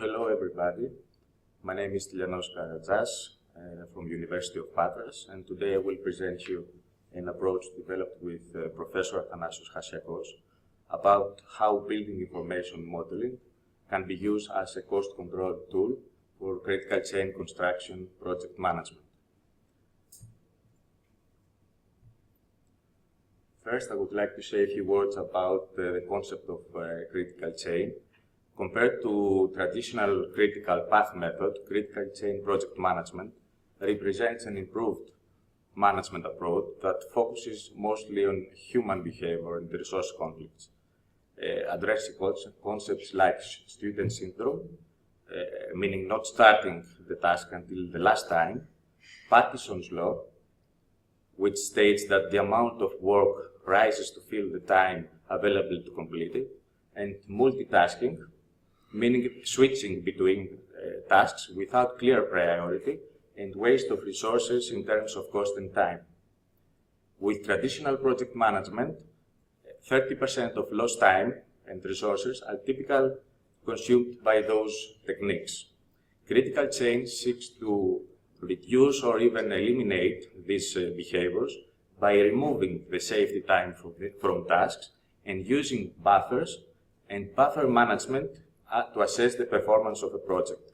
Hello everybody, my name is Stylianos Karatzas from University of Patras, and today I will present you an approach developed with Professor Athanasios Hasiakos about how building information modeling can be used as a cost control tool for critical chain construction project management. First, I would like to say a few words about the concept of critical chain. Compared to traditional critical path method, critical chain project management represents an improved management approach that focuses mostly on human behavior and resource conflicts, addressing concepts like student syndrome, meaning not starting the task until the last time, Parkinson's law, which states that the amount of work rises to fill the time available to complete it, and multitasking, meaning switching between tasks without clear priority and waste of resources in terms of cost and time. With traditional project management, 30% of lost time and resources are typically consumed by those techniques. Critical chain seeks to reduce or even eliminate these behaviors by removing the safety time from tasks and using buffers and buffer management to assess the performance of a project.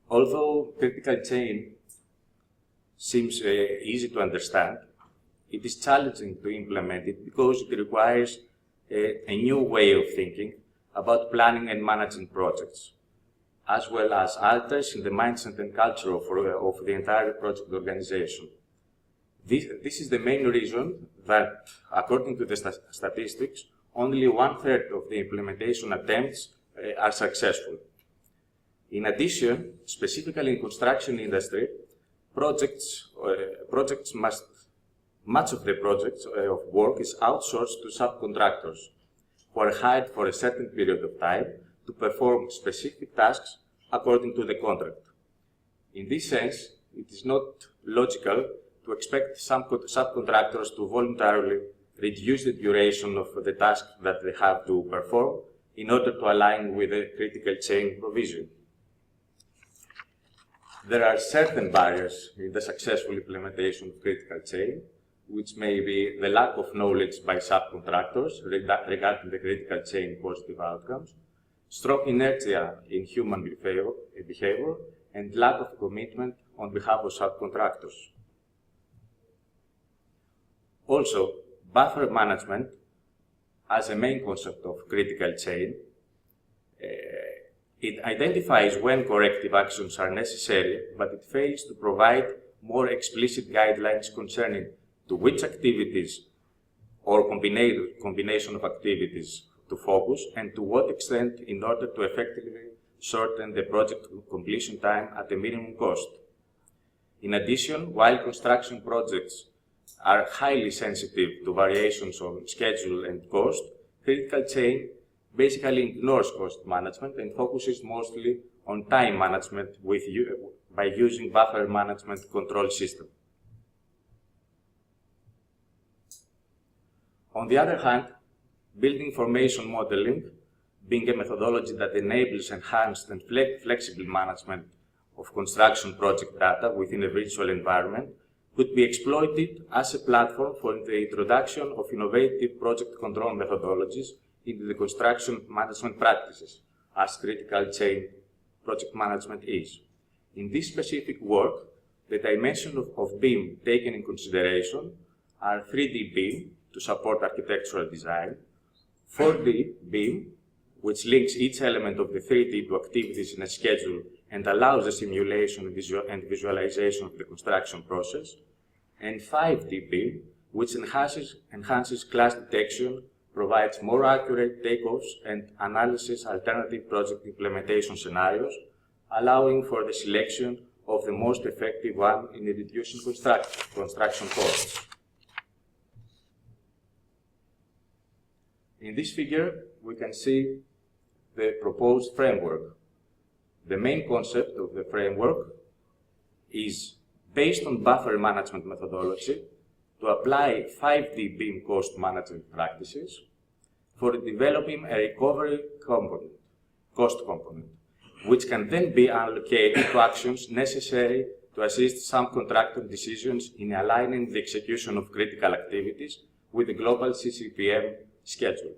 Although critical chain seems easy to understand, it is challenging to implement it because it requires a new way of thinking about planning and managing projects, as well as alters in the mindset and culture of the entire project organization. This is the main reason that, according to the statistics, only 1/3 of the implementation attempts are successful. In addition, specifically in construction industry, much of the projects of work is outsourced to subcontractors who are hired for a certain period of time to perform specific tasks according to the contract. In this sense, it is not logical to expect some subcontractors to voluntarily reduce the duration of the task that they have to perform in order to align with the critical chain provision. There are certain barriers in the successful implementation of critical chain, which may be the lack of knowledge by subcontractors regarding the critical chain positive outcomes, strong inertia in human behavior, and lack of commitment on behalf of subcontractors. Also, buffer management as a main concept of critical chain, it identifies when corrective actions are necessary, but it fails to provide more explicit guidelines concerning to which activities or combination of activities to focus and to what extent in order to effectively shorten the project completion time at a minimum cost. In addition, while construction projects are highly sensitive to variations on schedule and cost, critical chain basically ignores cost management and focuses mostly on time management by using buffer management control system. On the other hand, building information modeling, being a methodology that enables enhanced and flexible management of construction project data within a virtual environment, could be exploited as a platform for the introduction of innovative project control methodologies into the construction management practices, as critical chain project management is. In this specific work, the dimensions of BIM taken in consideration are 3D BIM to support architectural design, 4D BIM, which links each element of the 3D to activities in a schedule and allows the simulation and visualization of the construction process, and 5D BIM, which enhances class detection, provides more accurate takeoffs and analysis alternative project implementation scenarios, allowing for the selection of the most effective one in reducing construction costs. In this figure, we can see the proposed framework. The main concept of the framework is based on buffer management methodology to apply 5D BIM cost management practices, for developing a recovery component, cost component, which can then be allocated to actions necessary to assist some contractor decisions in aligning the execution of critical activities with the global CCPM schedule.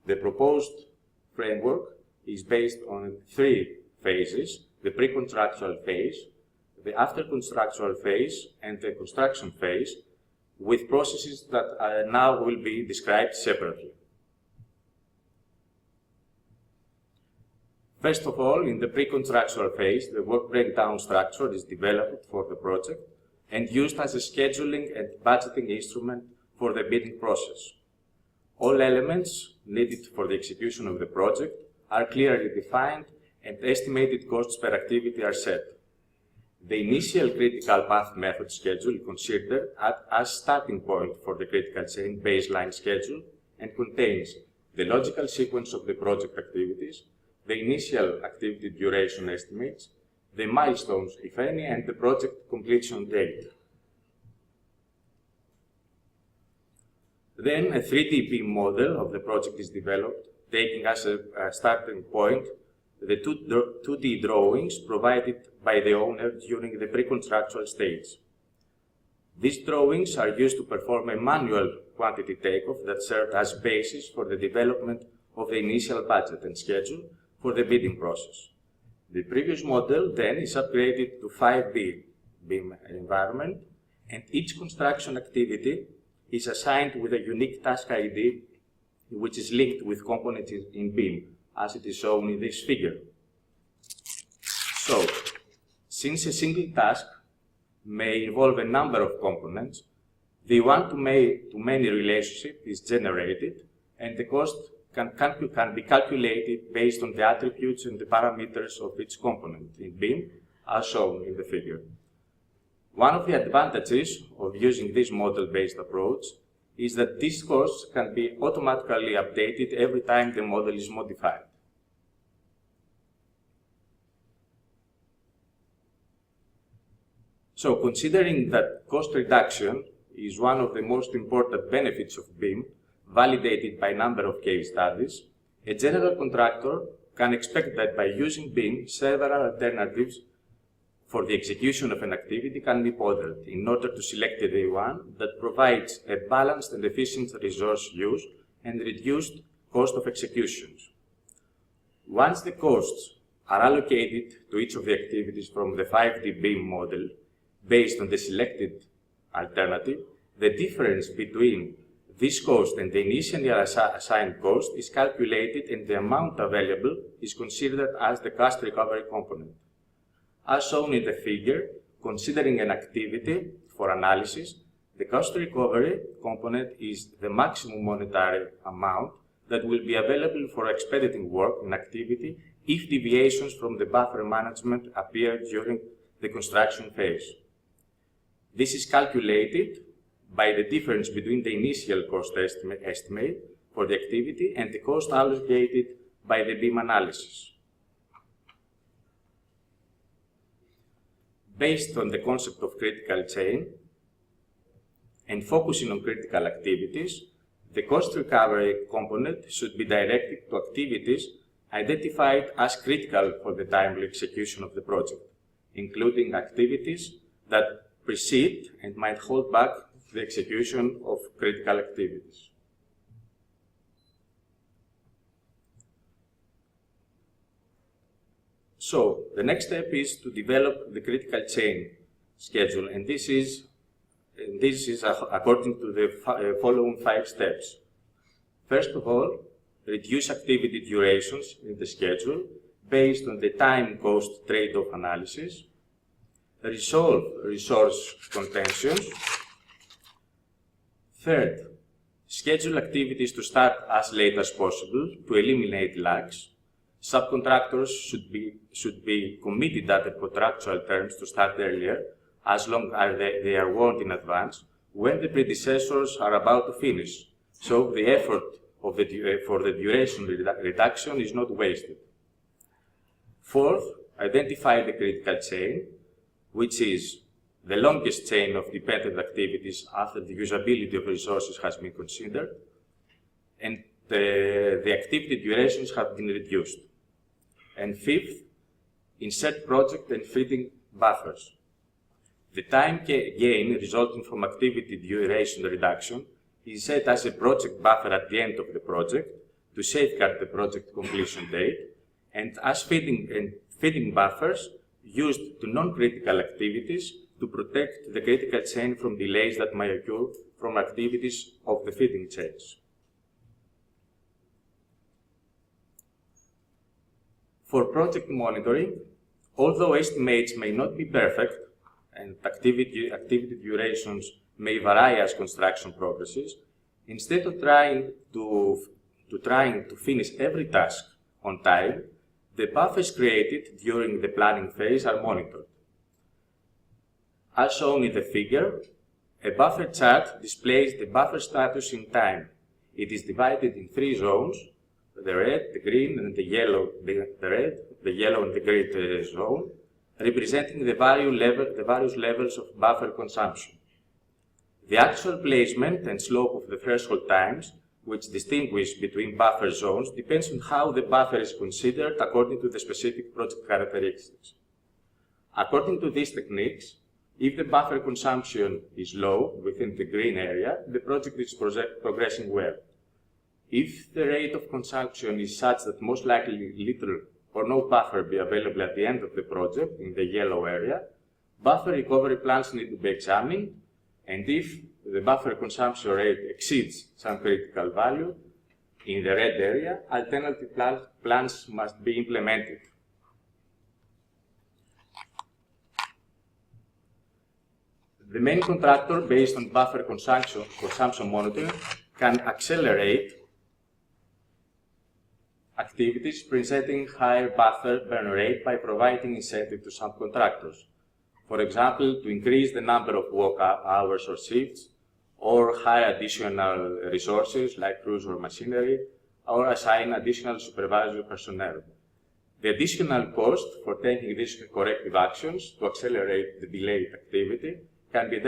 The proposed framework is based on 3 phases: the pre-constructual phase, the after-constructual phase, and the construction phase, with processes that now will be described separately. First of all, in the pre-constructual phase, the work breakdown structure is developed for the project and used as a scheduling and budgeting instrument for the bidding process. All elements needed for the execution of the project are clearly defined and estimated costs per activity are set. The initial critical path method schedule is considered as starting point for the critical chain baseline schedule and contains the logical sequence of the project activities, the initial activity duration estimates, the milestones, if any, and the project completion date. Then a 3D BIM model of the project is developed, taking as a starting point the 2D drawings provided by the owner during the pre-constructual stage. These drawings are used to perform a manual quantity takeoff that served as basis for the development of the initial budget and schedule for the bidding process. The previous model then is upgraded to 5D BIM environment, and each construction activity is assigned with a unique task ID which is linked with components in BIM, as it is shown in this figure. So, since a single task may involve a number of components, the one-to-many relationship is generated, and the cost can be calculated based on the attributes and the parameters of each component in BIM, as shown in the figure. One of the advantages of using this model-based approach is that these costs can be automatically updated every time the model is modified. So, considering that cost reduction is one of the most important benefits of BIM, validated by a number of case studies, a general contractor can expect that by using BIM, several alternatives for the execution of an activity can be modeled in order to select the one that provides a balanced and efficient resource use and reduced cost of executions. Once the costs are allocated to each of the activities from the 5D BIM model based on the selected alternative, the difference between this cost and the initially assigned cost is calculated, and the amount available is considered as the cost recovery component. As shown in the figure, considering an activity for analysis, the cost recovery component is the maximum monetary amount that will be available for expediting work in activity if deviations from the buffer management appear during the construction phase. This is calculated by the difference between the initial cost estimate for the activity and the cost allocated by the BIM analysis. Based on the concept of critical chain and focusing on critical activities, the cost recovery component should be directed to activities identified as critical for the timely execution of the project, including activities that precede and might hold back the execution of critical activities. So, the next step is to develop the critical chain schedule, and this is according to the following 5 steps. First of all, reduce activity durations in the schedule based on the time-cost trade-off analysis. Resolve resource contentions. Third, schedule activities to start as late as possible to eliminate lags. Subcontractors should be committed under contractual terms to start earlier, as long as they are warned in advance when the predecessors are about to finish, so the effort for the duration reduction is not wasted. Fourth, identify the critical chain, which is the longest chain of dependent activities after the usability of resources has been considered, and the activity durations have been reduced. And fifth, insert project and feeding buffers. The time gain resulting from activity duration reduction is set as a project buffer at the end of the project to safeguard the project completion date, and as feeding buffers used to non-critical activities to protect the critical chain from delays that may occur from activities of the feeding chains. For project monitoring, although estimates may not be perfect and activity durations may vary as construction progresses, instead of trying to finish every task on time, the buffers created during the planning phase are monitored. As shown in the figure, a buffer chart displays the buffer status in time. It is divided in three zones: the red, the green, and the yellow. The yellow and the green zone, representing the various levels of buffer consumption. The actual placement and slope of the threshold times, which distinguish between buffer zones, depends on how the buffer is considered according to the specific project characteristics. According to these techniques, if the buffer consumption is low within the green area, the project is progressing well. If the rate of consumption is such that most likely little or no buffer be available at the end of the project in the yellow area, buffer recovery plans need to be examined, and if the buffer consumption rate exceeds some critical value in the red area, alternative plans must be implemented. The main contractor, based on buffer consumption monitoring, can accelerate activities presenting higher buffer burn rate by providing incentive to subcontractors. For example, to increase the number of work hours or shifts, or hire additional resources like crews or machinery, or assign additional supervisory personnel. The additional cost for taking these corrective actions to accelerate the delayed activity can be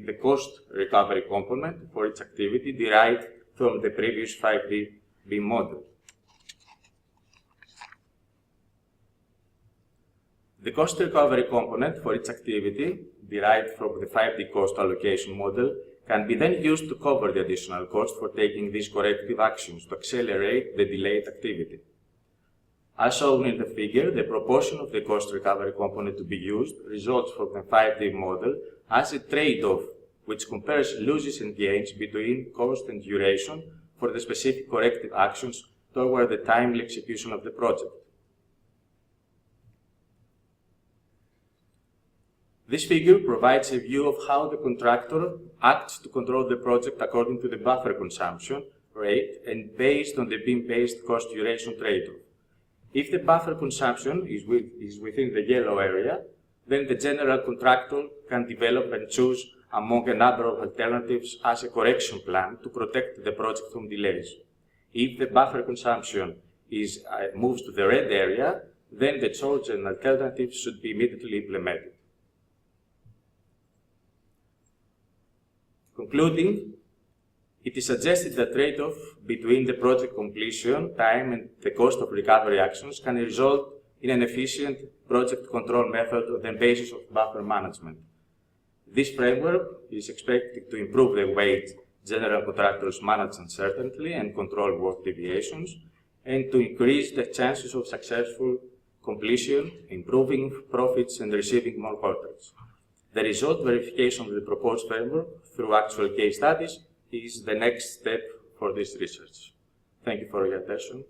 the cost recovery component for each activity derived from the previous 5D BIM model. The cost recovery component for each activity, derived from the 5D cost allocation model, can be then used to cover the additional cost for taking these corrective actions to accelerate the delayed activity. As shown in the figure, the proportion of the cost recovery component to be used results from the 5D model as a trade-off which compares losses and gains between cost and duration for the specific corrective actions toward the timely execution of the project. This figure provides a view of how the contractor acts to control the project according to the buffer consumption rate and based on the BIM-based cost duration trade-off. If the buffer consumption is within the yellow area, then the general contractor can develop and choose among a number of alternatives as a correction plan to protect the project from delays. If the buffer consumption moves to the red area, then the chosen alternative should be immediately implemented. Concluding, it is suggested that trade-off between the project completion time and the cost of recovery actions can result in an efficient project control method on the basis of buffer management. This framework is expected to improve the way general contractors manage uncertainty and control work deviations, and to increase the chances of successful completion, improving profits and receiving more contracts. The result verification of the proposed framework through actual case studies is the next step for this research. Thank you for your attention.